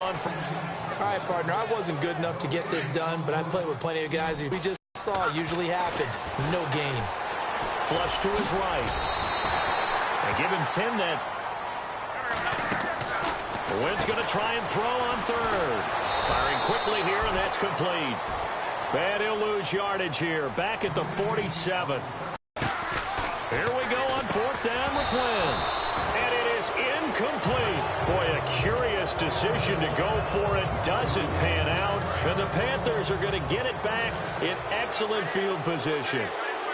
All right, partner, I wasn't good enough to get this done, but I played with plenty of guys who we just saw usually happen. No gain. Flush to his right. They give him 10 then. Wynn's going to try and throw on third. Firing quickly here, and that's complete. And he'll lose yardage here. Back at the 47. Here we go on fourth down with Wentz. And it is incomplete. Boy, a curious decision to go for it. Doesn't pan out. And the Panthers are going to get it back in excellent field position.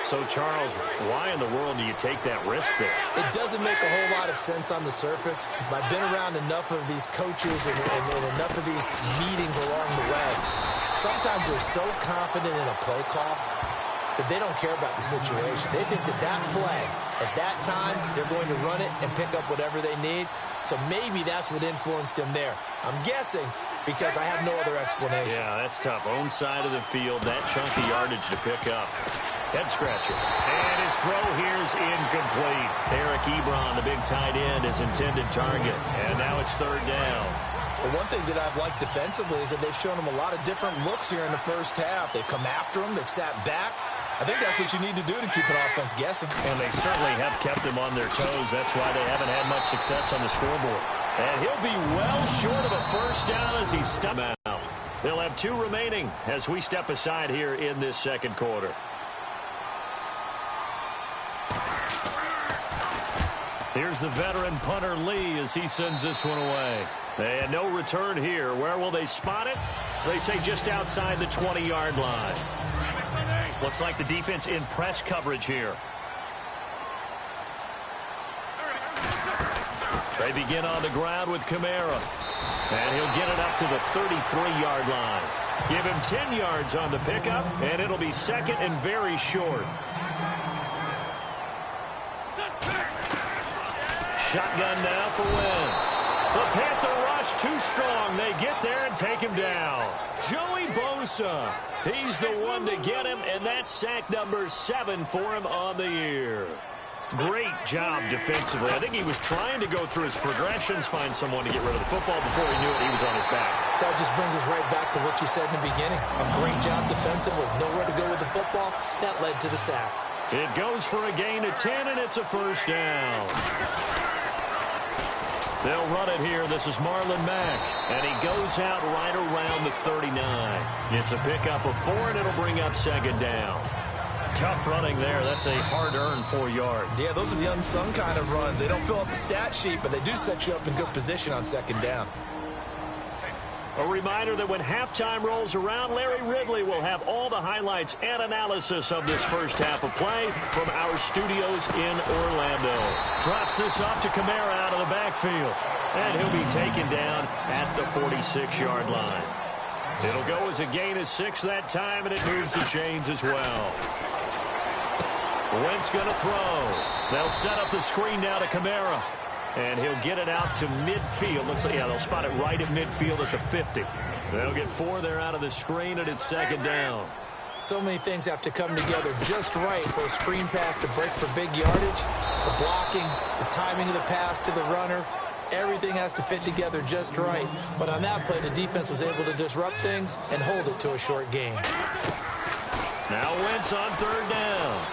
So, Charles, why in the world do you take that risk there? It doesn't make a whole lot of sense on the surface. I've been around enough of these coaches and enough of these meetings along the way. Sometimes they're so confident in a play call that they don't care about the situation. They think that that play, at that time, they're going to run it and pick up whatever they need. So maybe that's what influenced him there. I'm guessing because I have no other explanation. Yeah, that's tough. Own side of the field, that chunk of yardage to pick up. Head scratcher. And his throw here is incomplete. Eric Ebron, the big tight end, is intended target. And now it's third down. Well, one thing that I've liked defensively is that they've shown him a lot of different looks here in the first half. They've come after him. They've sat back. I think that's what you need to do to keep an offense guessing. And they certainly have kept them on their toes. That's why they haven't had much success on the scoreboard. And he'll be well short of a first down as he steps out. They'll have 2 remaining as we step aside here in this second quarter. Here's the veteran punter Lee as he sends this one away. And no return here. Where will they spot it? They say just outside the 20-yard line. Looks like the defense in press coverage here. They begin on the ground with Kamara. And he'll get it up to the 33-yard line. Give him 10 yards on the pickup, and it'll be second and very short. Shotgun now for Wentz. The Panther rush too strong. They get there and take him down. Joey Bosa. He's the one to get him, and that's sack number 7 for him on the year. Great job defensively. I think he was trying to go through his progressions, find someone to get rid of the football. Before he knew it, he was on his back. So that just brings us right back to what you said in the beginning. A great job defensively. Nowhere to go with the football. That led to the sack. It goes for a gain of 10, and it's a first down. They'll run it here. This is Marlon Mack, and he goes out right around the 39. It's a pickup of 4, and it'll bring up second down. Tough running there. That's a hard-earned 4 yards. Yeah, those are the unsung kind of runs. They don't fill up the stat sheet, but they do set you up in good position on second down. A reminder that when halftime rolls around, Larry Ridley will have all the highlights and analysis of this first half of play from our studios in Orlando. Drops this off to Kamara out of the backfield. And he'll be taken down at the 46-yard line. It'll go as a gain of 6 that time, and it moves the chains as well. Wentz going to throw. They'll set up the screen now to Kamara. And he'll get it out to midfield. Looks like, yeah, they'll spot it right at midfield at the 50. They'll get 4 there out of the screen, and it's second down. So many things have to come together just right for a screen pass to break for big yardage. The blocking, the timing of the pass to the runner, everything has to fit together just right. But on that play, the defense was able to disrupt things and hold it to a short gain. Now Wentz on third down.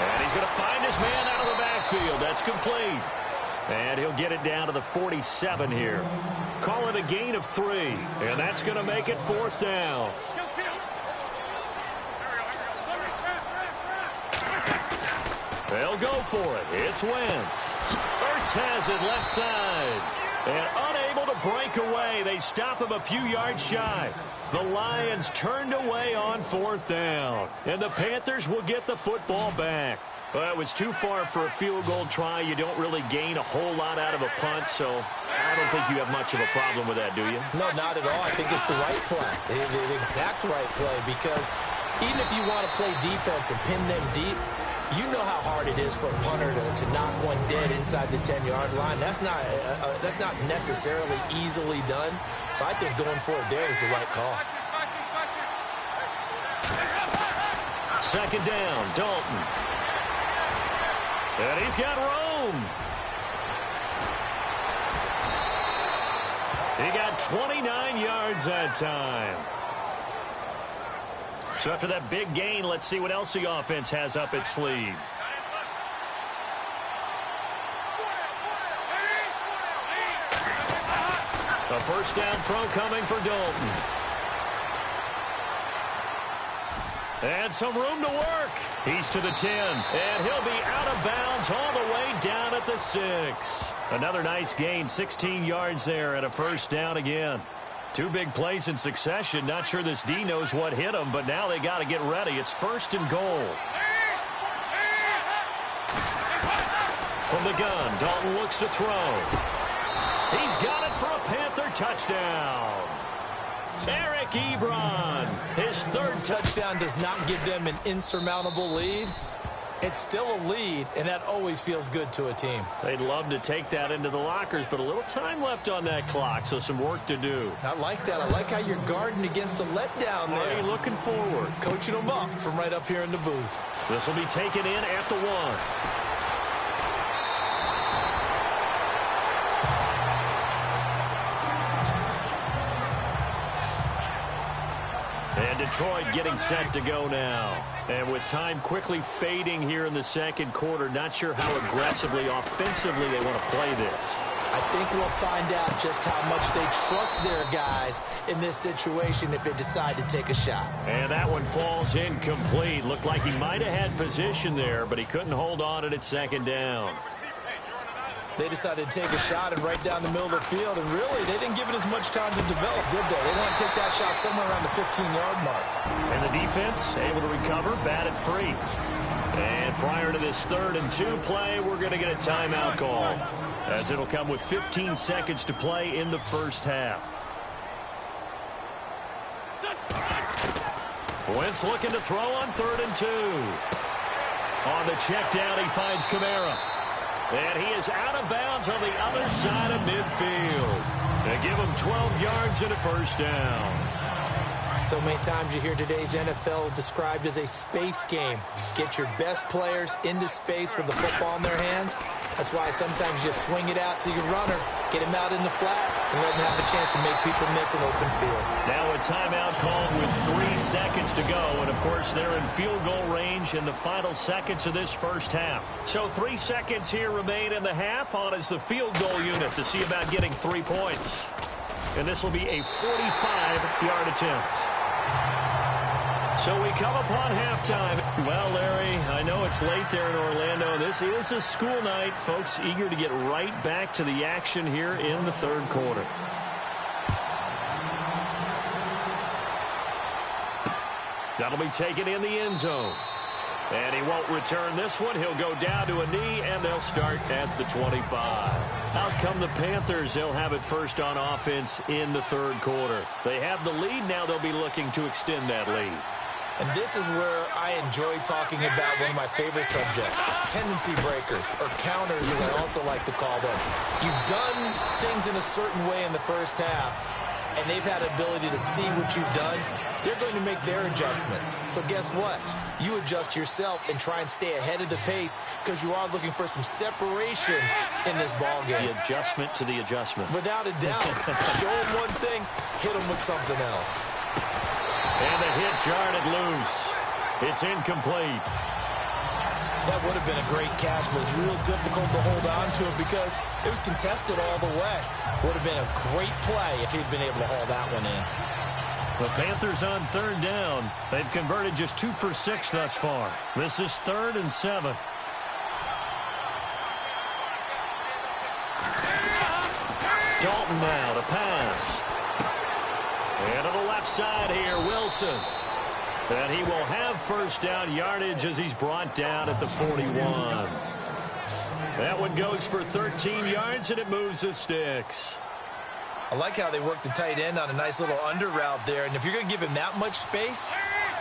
And he's going to find his man out of the backfield. That's complete. And he'll get it down to the 47 here. Call it a gain of 3. And that's going to make it fourth down. They'll go for it. It's Wentz. Ertz has it left side. And unable to break away. They stop him a few yards shy. The Lions turned away on fourth down. And the Panthers will get the football back. Well, it was too far for a field goal try. You don't really gain a whole lot out of a punt, so I don't think you have much of a problem with that, do you? No, not at all. I think it's the right play, the exact right play, because even if you want to play defense and pin them deep, you know how hard it is for a punter to knock one dead inside the 10-yard line. That's not necessarily easily done. So I think going for it there is the right call. Second down, Dalton. And he's got Rome. He got 29 yards that time. So after that big gain, let's see what else the offense has up its sleeve. A first down throw coming for Dalton. And some room to work. He's to the 10, and he'll be out of bounds all the way down at the 6. Another nice gain, 16 yards there, and a first down again. Two big plays in succession. Not sure this D knows what hit him, but now they got to get ready. It's first and goal. From the gun, Dalton looks to throw. He's got it for a Panther touchdown. Eric Ebron. His third touchdown does not give them an insurmountable lead. It's still a lead, and that always feels good to a team. They'd love to take that into the lockers, but a little time left on that clock, so some work to do. I like that. I like how you're guarding against a letdown there. Already looking forward. Coaching them up from right up here in the booth. This will be taken in at the 1. And Detroit getting set to go now. And with time quickly fading here in the second quarter, not sure how aggressively, offensively they want to play this. I think we'll find out just how much they trust their guys in this situation if they decide to take a shot. And that one falls incomplete. Looked like he might have had position there, but he couldn't hold on at second down. They decided to take a shot and right down the middle of the field, and really, they didn't give it as much time to develop, did they? They want to take that shot somewhere around the 15-yard mark. And the defense able to recover, batted free. And prior to this 3rd and 2 play, we're going to get a timeout call, as it'll come with 15 seconds to play in the first half. Wentz looking to throw on 3rd and 2. On the check down, he finds Kamara. And he is out of bounds on the other side of midfield. They give him 12 yards and a first down. So many times you hear today's NFL described as a space game. Get your best players into space with the football in their hands. That's why sometimes you swing it out to your runner, get him out in the flat, and let him have a chance to make people miss an open field. Now a timeout called with 3 seconds to go. And, of course, they're in field goal range in the final seconds of this first half. So 3 seconds here remain in the half. On is the field goal unit to see about getting 3 points. And this will be a 45-yard attempt. So we come upon halftime. Well, Larry, I know it's late there in Orlando. This is a school night. Folks eager to get right back to the action here in the 3rd quarter. That'll be taken in the end zone. And he won't return this one. He'll go down to a knee, and they'll start at the 25. Out come the Panthers. They'll have it first on offense in the 3rd quarter. They have the lead. Now they'll be looking to extend that lead. And this is where I enjoy talking about one of my favorite subjects, tendency breakers, or counters as I also like to call them. You've done things in a certain way in the first half, and they've had the ability to see what you've done. They're going to make their adjustments. So guess what? You adjust yourself and try and stay ahead of the pace because you are looking for some separation in this ball game. The adjustment to the adjustment. Without a doubt. Show them one thing, hit them with something else. And the hit jarred it loose. It's incomplete. That would have been a great catch, but it was real difficult to hold on to it because it was contested all the way. Would have been a great play if he'd been able to haul that one in. The Panthers on 3rd down. They've converted just 2 for 6 thus far. This is 3rd and 7. Dalton now to pass. And to the left side here, Wilson. And he will have first down yardage as he's brought down at the 41. That one goes for 13 yards, and it moves the sticks. I like how they work the tight end on a nice little under route there. And if you're going to give him that much space,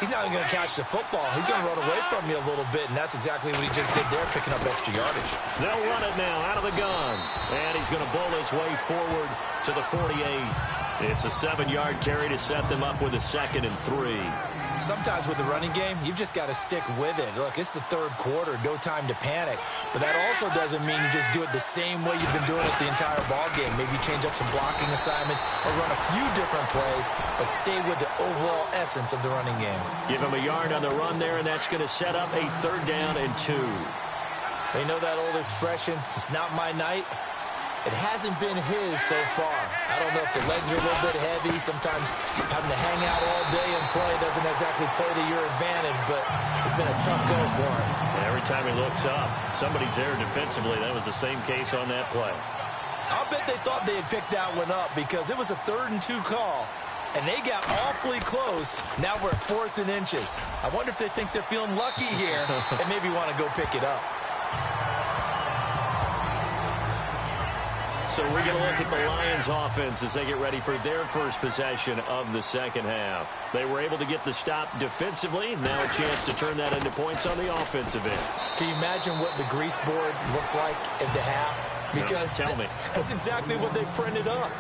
he's not even going to catch the football. He's going to run away from you a little bit, and that's exactly what he just did there, picking up extra yardage. They'll run it now out of the gun. And he's going to bowl his way forward to the 48. It's a 7-yard carry to set them up with a 2nd and 3. Sometimes with the running game, you've just got to stick with it. Look, it's the third quarter, no time to panic. But that also doesn't mean you just do it the same way you've been doing it the entire ball game. Maybe change up some blocking assignments or run a few different plays, but stay with the overall essence of the running game. Give him a yard on the run there, and that's going to set up a 3rd down and 2. They know that old expression, it's not my night. It hasn't been his so far. I don't know if the legs are a little bit heavy. Sometimes having to hang out all day and play doesn't exactly play to your advantage, but it's been a tough go for him. Every time he looks up, somebody's there defensively. That was the same case on that play. I'll bet they thought they had picked that one up because it was a 3rd and 2 call, and they got awfully close. Now we're at 4th and inches. I wonder if they think they're feeling lucky here and maybe want to go pick it up. So we're going to look at the Lions offense as they get ready for their first possession of the second half. They were able to get the stop defensively. Now a chance to turn that into points on the offensive end. Can you imagine what the grease board looks like at the half? Because tell me. That's exactly what they printed up.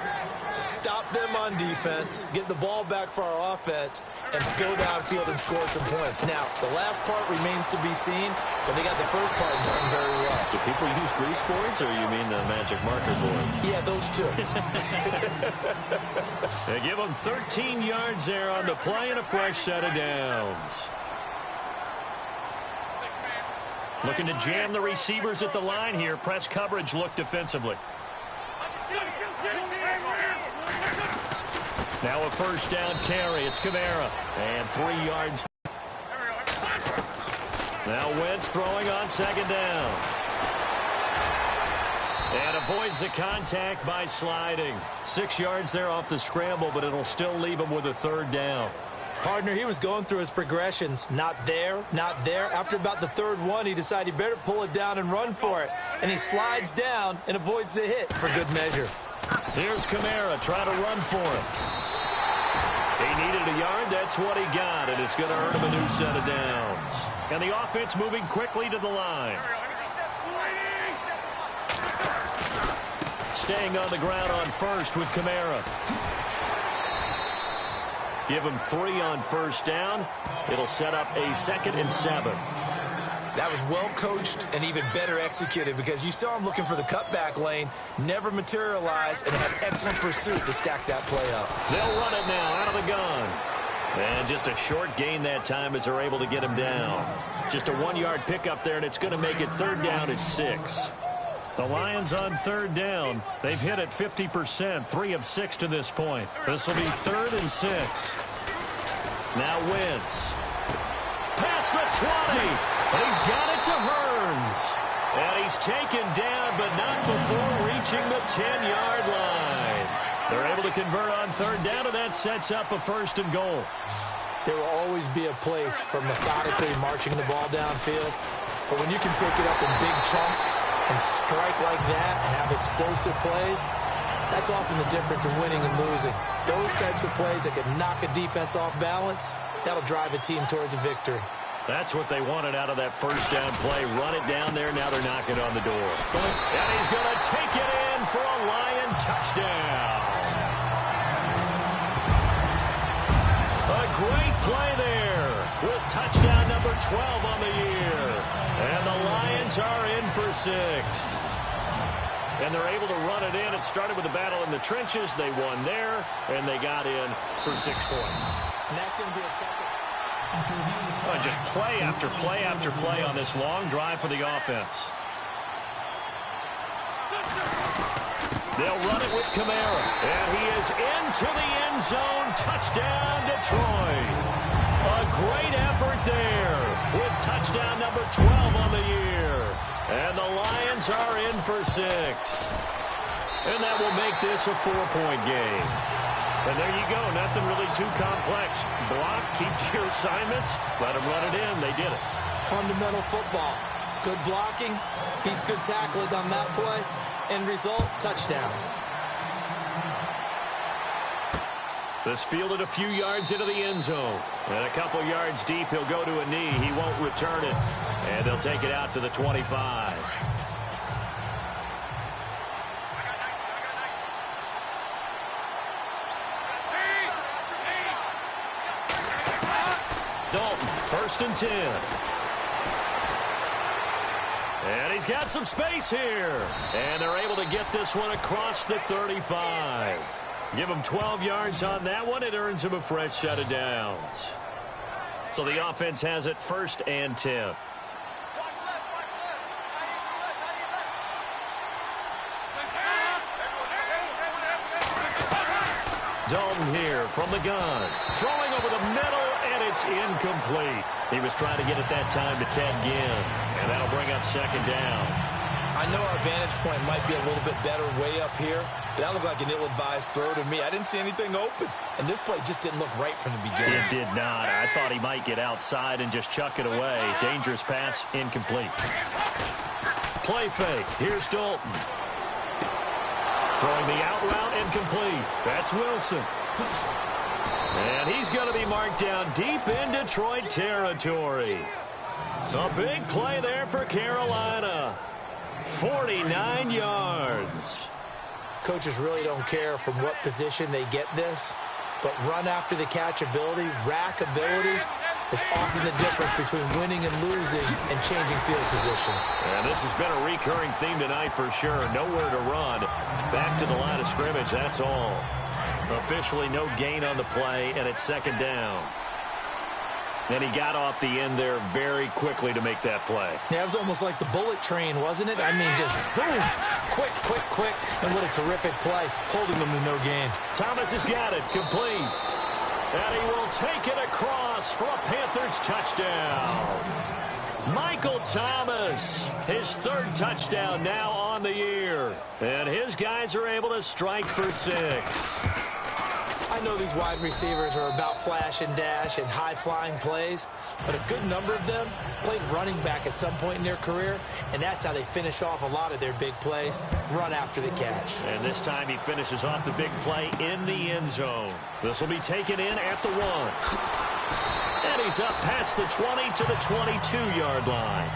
Stop them on defense, get the ball back for our offense, and go downfield and score some points. Now, the last part remains to be seen, but they got the first part done very well. Do people use grease boards, or you mean the magic marker board? Yeah, those two. They give them 13 yards there on the play and a fresh set of downs. Looking to jam the receivers at the line here. Press coverage look defensively. Now a first down carry. It's Kamara. And 3 yards. Now Wentz throwing on 2nd down. And avoids the contact by sliding. 6 yards there off the scramble, but it'll still leave him with a 3rd down. Partner, he was going through his progressions. Not there, not there. After about the 3rd one, he decided he better pull it down and run for it. And he slides down and avoids the hit for good measure. Here's Kamara trying to run for it. He needed a yard. That's what he got, and it's going to earn him a new set of downs. And the offense moving quickly to the line. Staying on the ground on first with Kamara. Give him 3 on first down. It'll set up a 2nd and 7. That was well coached and even better executed because you saw him looking for the cutback lane, never materialized, and had excellent pursuit to stack that play up. They'll run it now out of the gun. And just a short gain that time as they're able to get him down. Just a 1-yard pickup there, and it's going to make it 3rd down and 6. The Lions on 3rd down. They've hit it 50%, 3 of 6 to this point. This will be 3rd and 6. Now Wentz. Past the 20. And he's got it to Hearns. And he's taken down, but not before reaching the 10-yard line. They're able to convert on 3rd down, and that sets up a 1st and goal. There will always be a place for methodically marching the ball downfield. But when you can pick it up in big chunks and strike like that, have explosive plays, that's often the difference in winning and losing. Those types of plays that can knock a defense off balance, that'll drive a team towards a victory. That's what they wanted out of that first down play. Run it down there. Now they're knocking on the door. And he's going to take it in for a Lion touchdown. A great play there with touchdown number 12 on the year. And the Lions are in for 6. And they're able to run it in. It started with a battle in the trenches. They won there, and they got in for 6 points. And that's going to be a tough one. Just play after play after play on this long drive for the offense. They'll run it with Kamara. And he is into the end zone. Touchdown, Detroit. A great effort there with touchdown number 12 on the year. And the Lions are in for 6. And that will make this a 4-point game. And there you go. Nothing really too complex. Block, keep to your assignments, let them run it in. They did it. Fundamental football. Good blocking, beats good tackling on that play. End result, touchdown. This fielded a few yards into the end zone. And a couple yards deep, he'll go to a knee. He won't return it. And they'll take it out to the 25. Dalton, 1st and 10. And he's got some space here. And they're able to get this one across the 35. Give him 12 yards on that one. It earns him a fresh set of downs. So the offense has it 1st and 10. Dalton here from the gun. Throwing over the middle, and it's incomplete. He was trying to get it that time to Ted Ginn, and that'll bring up 2nd down. I know our vantage point might be a little bit better way up here, but that looked like an ill-advised throw to me. I didn't see anything open, and this play just didn't look right from the beginning. It did not. I thought he might get outside and just chuck it away. Dangerous pass, incomplete. Play fake. Here's Dalton. Throwing the out route, incomplete. That's Wilson. And he's going to be marked down deep in Detroit territory. A big play there for Carolina. 49 yards. Coaches really don't care from what position they get this, but run after the catch ability, rack ability, is often the difference between winning and losing and changing field position. And this has been a recurring theme tonight for sure. Nowhere to run. Back to the line of scrimmage, that's all. Officially no gain on the play, and it's 2nd down. And he got off the end there very quickly to make that play. Yeah, it was almost like the bullet train, wasn't it? I mean, just zoom, quick, quick, quick, and what a terrific play, holding them to no gain. Thomas has got it, complete. And he will take it across for a Panthers touchdown. Michael Thomas, his 3rd touchdown now on the year. And his guys are able to strike for 6. I know these wide receivers are about flash and dash and high-flying plays, but a good number of them played running back at some point in their career, and that's how they finish off a lot of their big plays, run after the catch. And this time he finishes off the big play in the end zone. This will be taken in at the 1. And he's up past the 20 to the 22-yard line.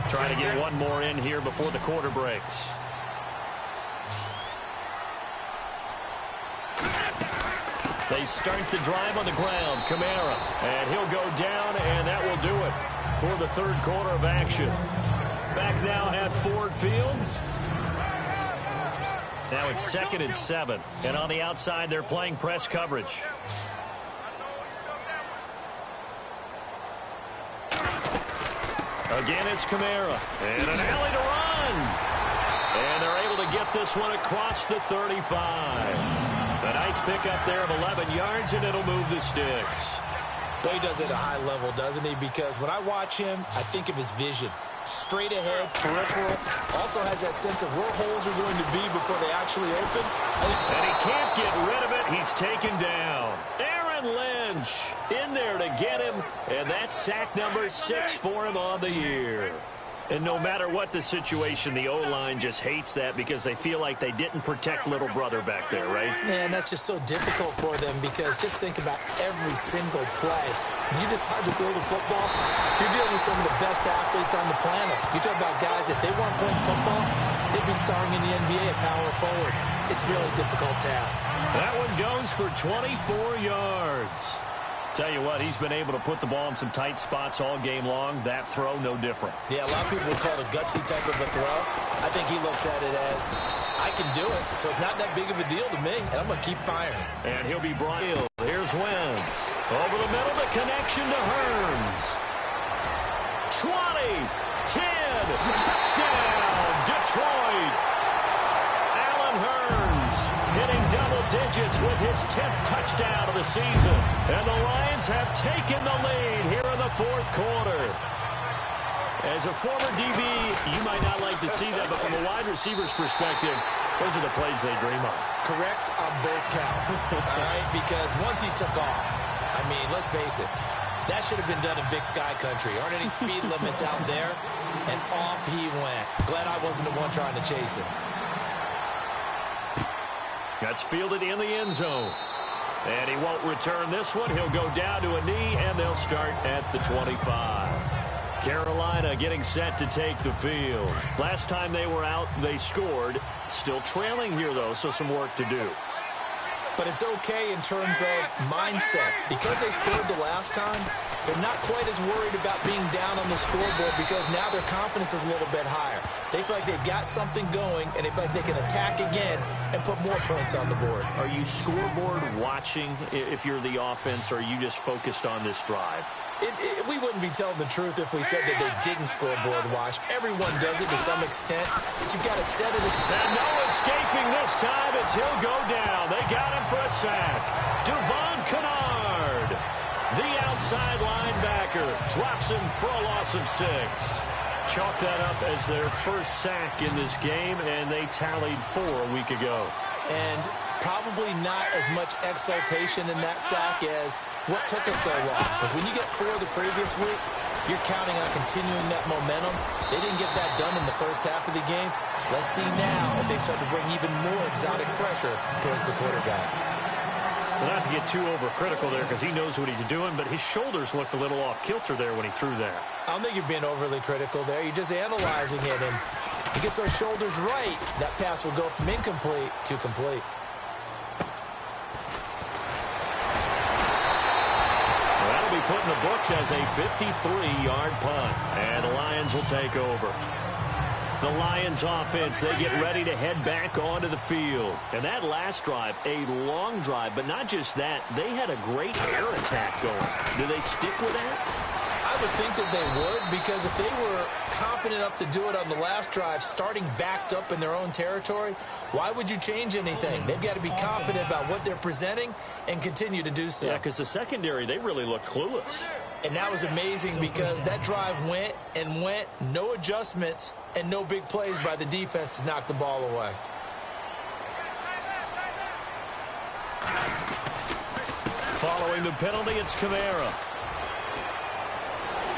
Trying to get one more in here before the quarter breaks. They start the drive on the ground. Kamara. And he'll go down, and that will do it for the 3rd quarter of action. Back now at Ford Field. Now it's 2nd and 7. And on the outside, they're playing press coverage. Again, it's Kamara. And an alley to run. And they're able to get this one across the 35. A nice pickup there of 11 yards, and it'll move the sticks. But he does it at a high level, doesn't he? Because when I watch him, I think of his vision. Straight ahead, peripheral. Also has that sense of where holes are going to be before they actually open. And he can't get rid of it. He's taken down. Aaron Lynch in there to get him. And that's sack number 6 for him on the year. And no matter what the situation, the O-line just hates that because they feel like they didn't protect little brother back there, right? Man, that's just so difficult for them because just think about every single play. When you decide to throw the football, you're dealing with some of the best athletes on the planet. You talk about guys, if they weren't playing football, they'd be starring in the NBA at power forward. It's a really difficult task. That one goes for 24 yards. Tell you what, he's been able to put the ball in some tight spots all game long. That throw, no different. Yeah, a lot of people would call it a gutsy type of a throw. I think he looks at it as, I can do it, so it's not that big of a deal to me, and I'm going to keep firing. And he'll be brought in. Here's Wentz. Over the middle, the connection to Hearns. 20, 10, touchdown, Detroit. Allen Hearns hitting double digits with his 10th touchdown of the season. And the Lions have taken the lead here in the 4th quarter. As a former DB, you might not like to see that, but from a wide receiver's perspective, those are the plays they dream of. Correct on both counts, all right? Because once he took off, I mean, let's face it, that should have been done in Big Sky Country. Aren't any speed limits out there? And off he went. Glad I wasn't the one trying to chase him. That's fielded in the end zone. And he won't return this one. He'll go down to a knee, and they'll start at the 25. Carolina getting set to take the field. Last time they were out, they scored. Still trailing here, though, so some work to do. But it's okay in terms of mindset. Because they scored the last time, they're not quite as worried about being down on the scoreboard because now their confidence is a little bit higher. They feel like they've got something going, and they feel like they can attack again and put more points on the board. Are you scoreboard watching if you're the offense, or are you just focused on this drive? We wouldn't be telling the truth if we said that they didn't scoreboard watch. Everyone does it to some extent, but you've got to set it as... And no escaping this time as he'll go down. They got him for a sack. Devon Kennard, the outside linebacker, drops him for a loss of 6. Chalk that up as their first sack in this game, and they tallied 4 a week ago. And probably not as much exultation in that sack as what took us so long. Because when you get 4 the previous week, you're counting on continuing that momentum. They didn't get that done in the first half of the game. Let's see now if they start to bring even more exotic pressure towards the quarterback. Well, not to get too overcritical there because he knows what he's doing, but his shoulders looked a little off kilter there when he threw that. I don't think you're being overly critical there. You're just analyzing it, and if he gets those shoulders right, that pass will go from incomplete to complete. Be put in the books as a 53-yard punt, and the Lions will take over. The Lions offense, they get ready to head back onto the field. And that last drive, a long drive, but not just that, they had a great air attack going. Do they stick with that? I would think that they would, because if they were confident enough to do it on the last drive, starting backed up in their own territory, why would you change anything? They've got to be confident about what they're presenting and continue to do so. Yeah, because the secondary, they really looked clueless. And that was amazing because that drive went and went, no adjustments, and no big plays by the defense to knock the ball away. Following the penalty, it's Kamara.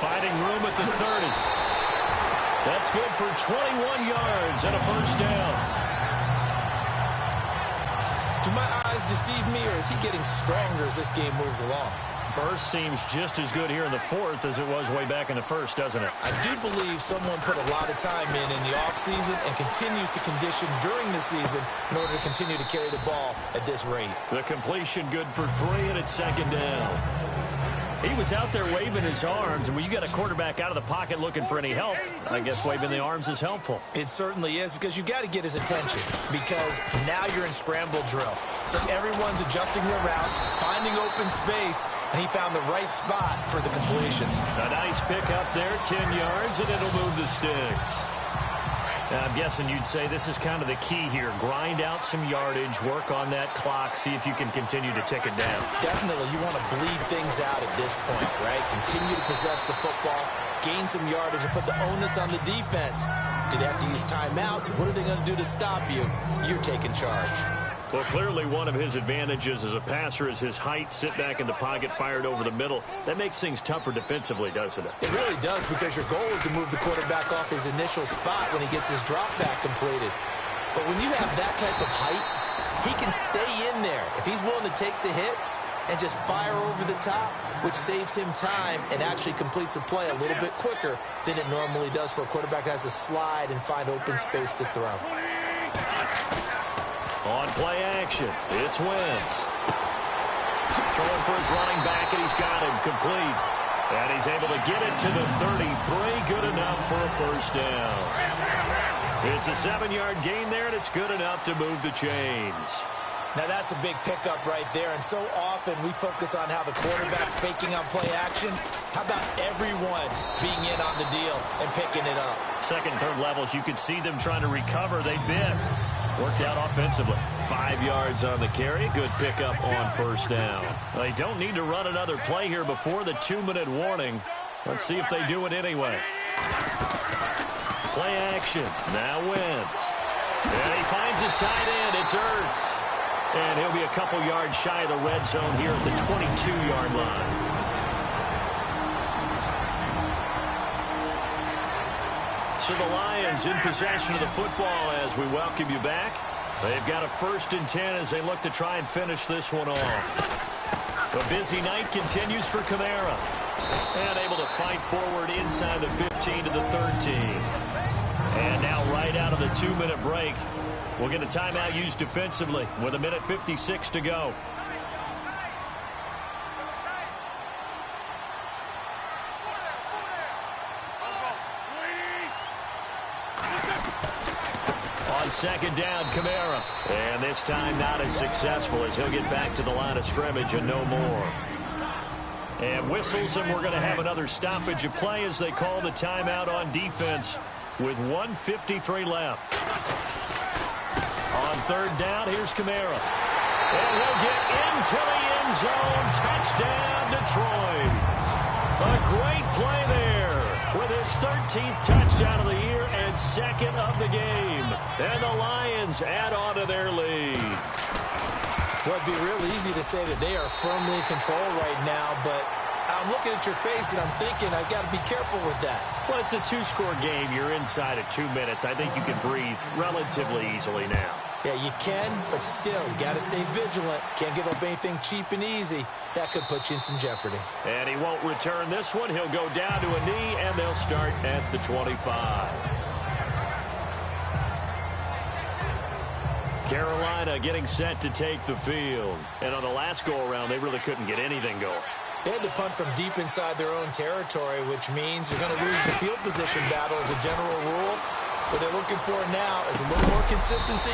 Finding room at the 30. That's good for 21 yards and a first down. Do my eyes deceive me, or is he getting stronger as this game moves along? Burst seems just as good here in the fourth as it was way back in the first, doesn't it? I do believe someone put a lot of time in the offseason and continues to condition during the season in order to continue to carry the ball at this rate. The completion good for 3, and it's second down. He was out there waving his arms, and when you got a quarterback out of the pocket looking for any help, I guess waving the arms is helpful. It certainly is, because you got to get his attention, because now you're in scramble drill. So everyone's adjusting their routes, finding open space, and he found the right spot for the completion. A nice pick up there, 10 yards, and it'll move the sticks. I'm guessing you'd say this is kind of the key here. Grind out some yardage, work on that clock, see if you can continue to tick it down. Definitely, you want to bleed things out at this point, right? Continue to possess the football, gain some yardage, and put the onus on the defense. Do they have to use timeouts? What are they going to do to stop you? You're taking charge. Well, clearly one of his advantages as a passer is his height. Sit back in the pocket, fired over the middle. That makes things tougher defensively, doesn't it? It really does, because your goal is to move the quarterback off his initial spot when he gets his drop back completed. But when you have that type of height, he can stay in there if he's willing to take the hits and just fire over the top, which saves him time and actually completes a play a little bit quicker than it normally does for a quarterback who has to slide and find open space to throw. On play action, it's Wentz. Throwing for his running back, and he's got him complete. And he's able to get it to the 33. Good enough for a first down. It's a 7-yard gain there, and it's good enough to move the chains. Now that's a big pickup right there, and so often we focus on how the quarterback's faking on play action. How about everyone being in on the deal and picking it up? Second, third levels, you could see them trying to recover. They bit. Worked out offensively. 5 yards on the carry. Good pickup on first down. They don't need to run another play here before the 2-minute warning. Let's see if they do it anyway. Play action. Now Wentz. And he finds his tight end. It's Ertz. And he'll be a couple yards shy of the red zone here at the 22-yard line. So the Lions in possession of the football as we welcome you back. They've got a 1st and 10 as they look to try and finish this one off. The busy night continues for Kamara. And able to fight forward inside the 15 to the 13. And now right out of the 2-minute break, We'll get a timeout used defensively with 1:56 to go. On second down, Kamara. And this time not as successful as he'll get back to the line of scrimmage and no more. And whistles, and we're going to have another stoppage of play as they call the timeout on defense with 1:53 left. On third down, here's Kamara. And he'll get into the end zone. Touchdown, Detroit. A great play there with his 13th touchdown of the year and second of the game. And the Lions add on to their lead. Well, it'd be real easy to say that they are firmly in control right now, but I'm looking at your face and I'm thinking I got to be careful with that. Well, it's a two-score game. You're inside of 2 minutes. I think you can breathe relatively easily now. Yeah, you can, but still, you got to stay vigilant. Can't give up anything cheap and easy. That could put you in some jeopardy. And he won't return this one. He'll go down to a knee, and they'll start at the 25. Carolina getting set to take the field. And on the last go-around, they really couldn't get anything going. They had to punt from deep inside their own territory, which means you're going to lose the field position battle as a general rule. What they're looking for now is a little more consistency,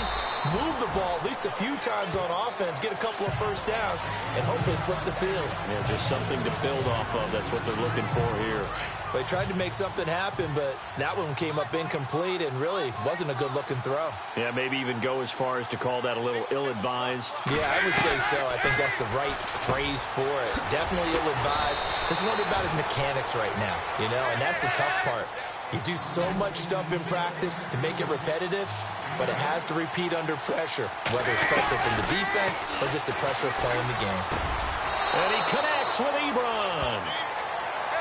move the ball at least a few times on offense, get a couple of first downs, and hopefully flip the field. Yeah, just something to build off of. That's what they're looking for here. They tried to make something happen, but that one came up incomplete and really wasn't a good-looking throw. Yeah, maybe even go as far as to call that a little ill-advised. Yeah, I would say so. I think that's the right phrase for it. Definitely ill-advised. Just wonder about his mechanics right now, you know, and that's the tough part. You do so much stuff in practice to make it repetitive, but it has to repeat under pressure, whether it's pressure from the defense or just the pressure of playing the game. And he connects with Ebron.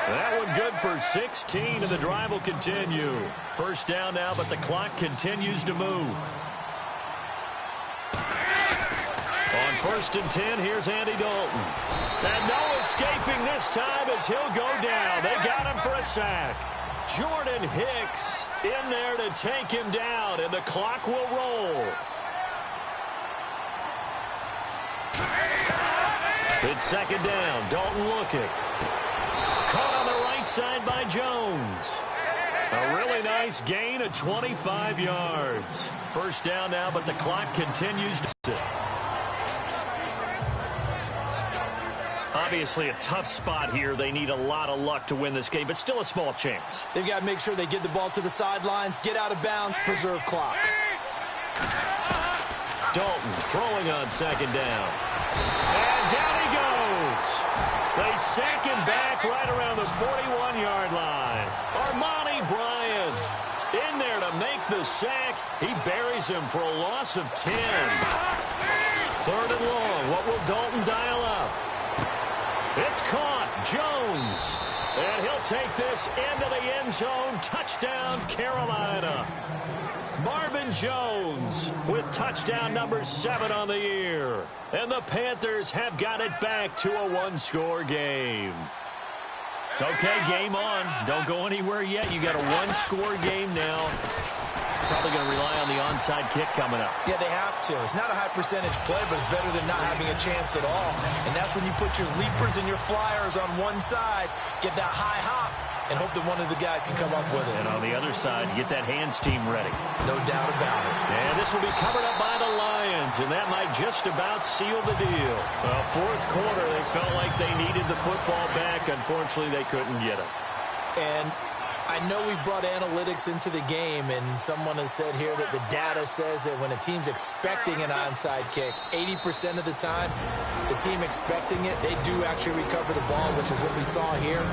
That one good for 16, and the drive will continue. First down now, but the clock continues to move. On 1st and 10, here's Andy Dalton. And no escaping this time as he'll go down. They got him for a sack. Jordan Hicks in there to take him down, and the clock will roll. It's second down. Dalton looking. Caught on the right side by Jones. A really nice gain of 25 yards. First down now, but the clock continues to sit. Obviously a tough spot here. They need a lot of luck to win this game, but still a small chance. They've got to make sure they get the ball to the sidelines, get out of bounds, preserve clock. Dalton throwing on second down. And down he goes. They sack him back right around the 41-yard line. Armani Bryant in there to make the sack. He buries him for a loss of 10. Third and long. What will Dalton dial up? It's caught. Jones. And he'll take this into the end zone. Touchdown, Carolina. Marvin Jones with touchdown number 7 on the year. And the Panthers have got it back to a one-score game. Okay, game on. Don't go anywhere yet. You got a one-score game now. Probably going to rely on the onside kick coming up. Yeah, they have to. It's not a high percentage play, but it's better than not having a chance at all. And that's when you put your leapers and your flyers on one side, get that high hop, and hope that one of the guys can come up with it. And on the other side, get that hands team ready. No doubt about it. And this will be covered up by the Lions, and that might just about seal the deal. Fourth quarter, they felt like they needed the football back. Unfortunately, they couldn't get it. And I know we brought analytics into the game, and someone has said here that the data says that when a team's expecting an onside kick, 80% of the time, the team expecting it, they do actually recover the ball, which is what we saw here.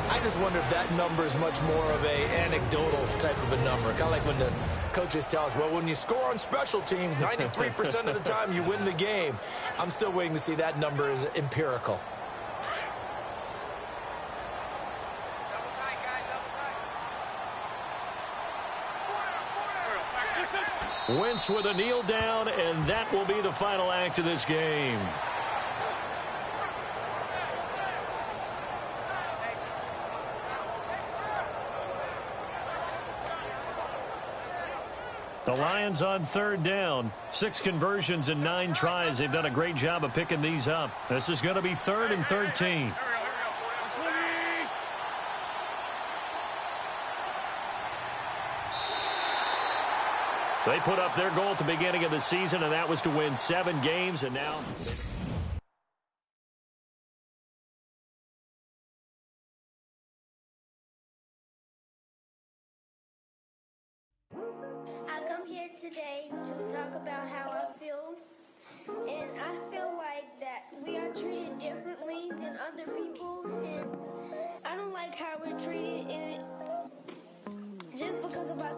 I just wonder if that number is much more of a anecdotal type of a number. Kind of like when the coaches tell us, well, when you score on special teams, 93% of the time you win the game. I'm still waiting to see that number is empirical. Wentz with a kneel down, and that will be the final act of this game. The Lions on third down. 6 conversions and 9 tries. They've done a great job of picking these up. This is going to be 3rd and 13. They put up their goal at the beginning of the season, and that was to win 7 games, and now... I come here today to talk about how I feel, and I feel like that we are treated differently than other people, and I don't like how we're treated, and just because of our